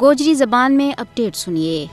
گوجری زبان میں اپڈیٹ سنیے۔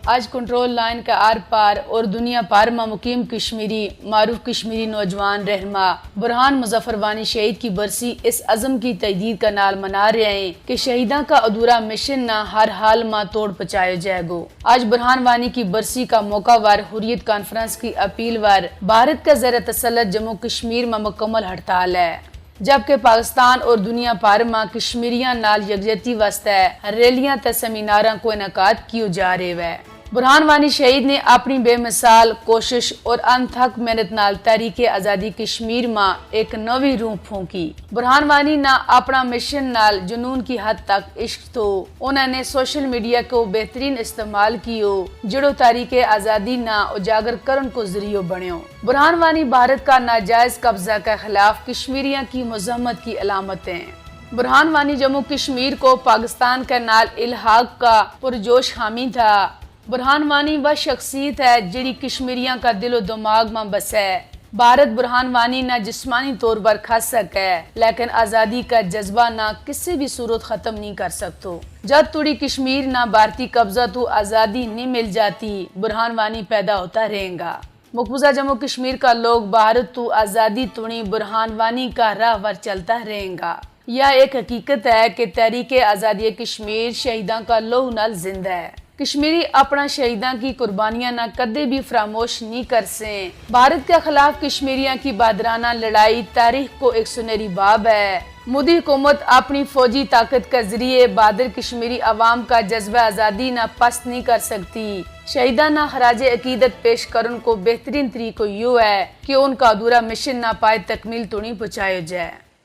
آج کنٹرول لائن کا آر پار اور دنیا پار میں مقیم کشمیری معروف کشمیری نوجوان رہنما برہان مظفر وانی شہید کی برسی اس عزم کی تجدید کا نال منا رہے ہیں کہ شہیداں کا ادھورا مشن نہ ہر حال میں توڑ پچایا جائے گو۔ آج برہان وانی کی برسی کا موقع وار حریت کانفرنس کی اپیل وار بھارت کا زیر تسلط جموں کشمیر میں مکمل ہڑتال ہے، جبکہ پاکستان اور دنیا بھر میں کشمیریاں نال یکجہتی واسطے ریلیاں تے سیمیناراں کو انعقاد کیے جا رہے ہیں۔ برہان وانی شہید نے اپنی بے مثال کوشش اور انتھک محنت نال تحریک آزادی کشمیر میں ایک نوی روح پھونکی۔ برہان وانی نہ اپنا مشن نال جنون کی حد تک عشق تو انہوں نے سوشل میڈیا کو بہترین استعمال کیو جڑو تحریک آزادی نہ اجاگر کرن کو ذریعہ بنیو۔ برہان وانی بھارت کا ناجائز قبضہ کے خلاف کشمیریاں کی مزاحمت کی علامتیں۔ برہان وانی جموں کشمیر کو پاکستان کے نال الحاق کا پرجوش حامی تھا۔ برہان وانی وہ شخصیت ہے جڑی کشمیریاں کا دل و دماغ میں بس ہے۔ بھارت برہان وانی نہ جسمانی طور پر کھا سکے لیکن آزادی کا جذبہ نہ کسی بھی صورت ختم نہیں کر سکتو۔ جب توڑی کشمیر نہ بھارتی قبضہ تو آزادی نہیں مل جاتی، برہان وانی پیدا ہوتا رہے گا۔ مقبوضہ جموں کشمیر کا لوگ بھارت تو آزادی تونی برہان وانی کا راہ ور چلتا رہے گا۔ یہ ایک حقیقت ہے کہ تحریک آزادی کشمیر شہیداں کا لہو نال زندہ ہے۔ کشمیری اپنا شہیداں کی قربانیاں نہ کدے بھی فراموش نہیں کر سیں۔ بھارت کے خلاف کشمیریاں کی بہادرانہ لڑائی تاریخ کو ایک سنہری باب ہے۔ مودی حکومت اپنی فوجی طاقت کے ذریعے بہادر کشمیری عوام کا جذبہ آزادی نہ پست نہیں کر سکتی۔ شہیداں نہ خراج عقیدت پیش کرن کو بہترین طریقہ یوں ہے کہ ان کا ادھورا مشن نہ پائے تکمیل تو نہیں پہنچایا جائے۔